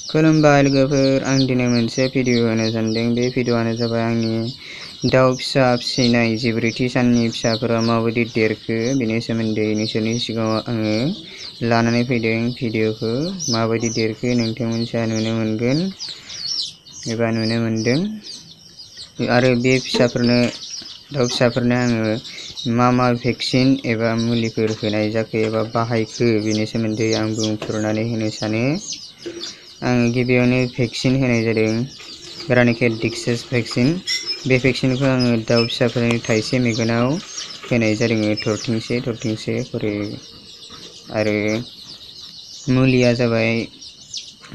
खुलुमबाय लोगोफोर, आं दिनै मोनसे भिडिअ होनो सानदों। बे भिडिअआनो जाबाय आंनि दाउ फिसा फिसिनाय 14थि साननि फिसाफोरा माबायदि देरखो बेनि सोमोन्दै नोंसोरनि सिगाङाव आङो लानानै फैदों। भिडिअखौ माबायदि देरखो नोंथांमोनहा नुनो मोनगोन एबा नुनो मोनदों। आरो बे दाउ फिसाफोरनो आङो मा भेक्सिन एबा मुलिफोर होनाय जाखो एबा बाहायखो बेनि सोमोन्दै आं बुंफोरनानै होनो सानो। आं गिबियावनो भेक्सिन होनाय जादों, रानिखेत डिक्सेस भेक्सिन। बे भेक्सिनखौ आङो दाउ फिसाफोरनि थाइसे मेगनाव होनाय जादों, थरथिंसे खरै। आरो मुलिया जाबाय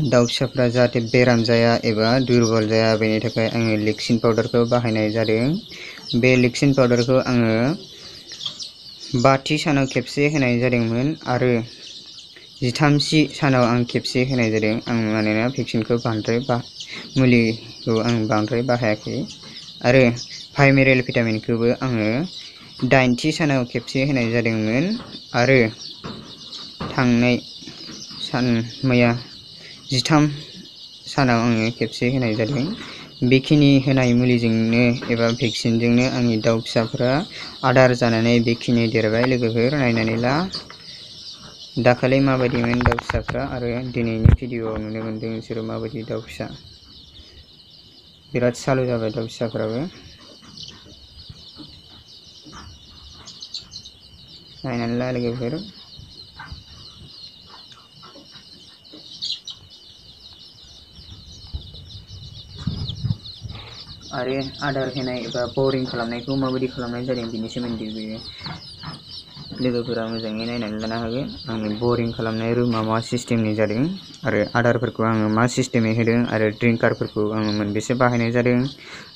दाउ फिसाफ्रा जाहाथे बेराम जाया एबा दुरबल जाया बेनि थाखाय आङो लेक्सिन पाउडारखौ बाहायनाय जादों। बे लेक्सिन पाउडारखौ आङो 5थि सानाव खेबसे होनाय जादोंमोन आरो 13थि सानाव आं खेबसे होनाय जादों। आं मानोना भेक्सिनखौ मुलिखौ आं बांद्राय बाहायाखै। आरो भाइमेरेल भिटामिनखौबो आङो 8थि सानाव खेबसे होनाय जादोंमोन आरो थांनाय मैया 13 सानाव आङो खेबसे होनाय जादों। बेखिनि होनाय मुलिजोंनो एबा भेक्सिनजोंनो आंनि दाउ फिसाफोरा आदार जानानै बेखिनि देरबाय। लोगोफोर नायनानै ला, दाखालि माबायदिमोन दाउ फिसाफ्रा आरो दिनैनि भिडिअआव नुनो मोनदों नोंसोरो माबायदि दाउ फिसा। बिराद सालु जाबाय दाउ फिसाफ्राबो। नायनानै ला लोगोफोर। आरो आदार होनाय एबा बरिं खालामनायखौ माबायदि खालामनाय जादों बेनि सोमोन्दैबो लोगोफोरा मोजाङै नायनानै लानो हागोन। आंनि बरिं खालामनाय रुमा मा सिस्टेमनि जादों आरो आदारफोरखौ आङो मा सिस्टेमै होदों आरो ड्रिंकारफोरखौ आङो मोनबेसे बाहायनाय जादों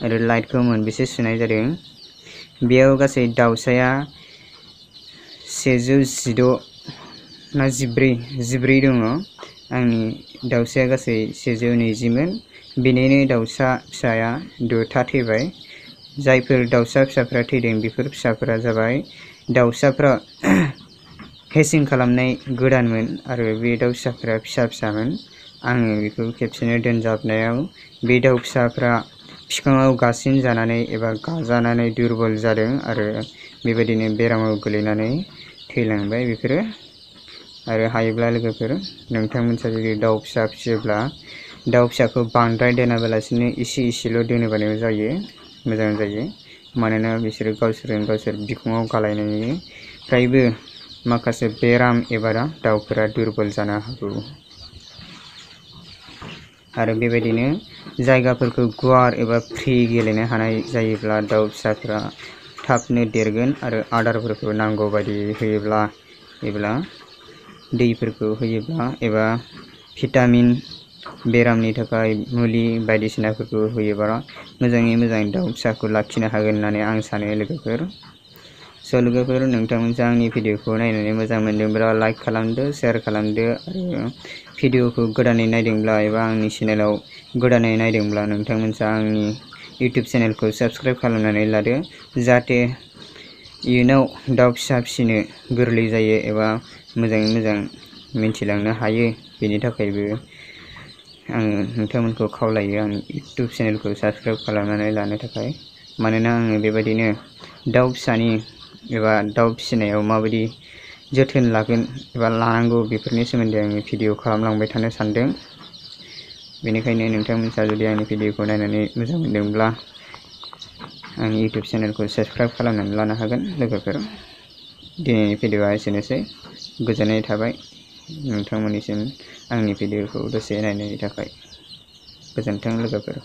आरो लाइटखौ मोनबेसे सुनाय जादों। बेयाव गासै दाउसाया 116 ना 14 दङ। आंनि दाउसाया गासै 120मोन। बेनिनो दाउसा फिसाया 2था थैबाय। जायफोर दाउसा फिसाफ्रा थैदों बेफोर फिसाफोरा जाबाय दाउसाफ्रा हेचिं खालामनाय गोदानमोन आरो बे दाउ फिसाफ्रा फिसामोन। आङो बेखौ खेबसेनो दोनजाबनायाव बे दाउ फिसाफ्रा बिफाङाव गासिन जानानै एबा गाजानानै दुरबल जादों आरो बेबायदिनो बेरामाव गोलैनानै थैलांबाय बेफोरो। आरो हायोब्ला लोगोफोर, नोंथांमोनहा जुदि दाउ फिसा फिसियोब्ला दाउ फिसाखौ बांद्राय दोनाबालासिनो एसेल' दोनोबानो मोजां जायो। मानोना बिसोरो गावसोर बिखुङाव गालायनायनिफ्रायबो माखासे बेराम एबा दाउफोरा दुरबल जानो हागौ। आरो बेबायदिनो जायगाफोरखौ गुवार एबा फ्रि गेलेनो हानाय जायोब्ला दाउ फिसाफोरा थाबनो देरगोन। आरो आदारफोरखौ नांगौ बायदि होयोब्ला एबा दैफोरखौ होयोब्ला एबा भिटामिन बेरामनि थाखाय मुलि बायदिसिनाफोरखौ होयोब्ला मोजाङै मोजां दाउ फिसाखौ लाखिनो हागोन होननानै आं सानो लोगोफोर। लोगोफोर, नोंथांमोनहा आंनि भिडिअखौ नायनानै मोजां मोनदोंब्ला लाइक खालामदो, शेयार खालामदो। आरो भिडिअखौ गोदानै नायदोंब्ला एबा आंनि चेनेलाव गोदानै नायदोंब्ला नोंथांमोनहा आंनि इउटिउब चेनेलखौ साबस्क्राइब खालामनानै लादो, जाहाथे इयुनाव दाउ फिसा फिसिनो गोरलै जायो एबा मोजाङै मोजां मिन्थिलांनो हायो। बेनि थाखायबो आङो नोंथांमोनखौ खावलायो आंनि इउटिउब चेनेलखौ साबस्क्राइब खालामनानै लानो थाखाय। मानोना आङो बेबायदिनो दाउ फिसानि एबा दाउ फिसिनायाव माबायदि जोथोन लागोन एबा लानांगौ बेफोरनि सोमोन्दै आङो भिडिअ खालामलांबाय थानो सानदों। बेनिखायनो नोंथांमोनहा जुदि आंनि भिडिअखौ नायनानै मोजां मोनदोंब्ला आंनि इउटिउब चेनेलखौ साबस्क्राइब खालामनानै लानो हागोन लोगोफोर। दिनैनि भिडिअआ एसेनोसै। गोजोननाय थाबाय नोंथांमोननिसिम आंनि भिडिअखौ दसे नायनायनि थाखाय। गोजोन्थों लोगोफोर।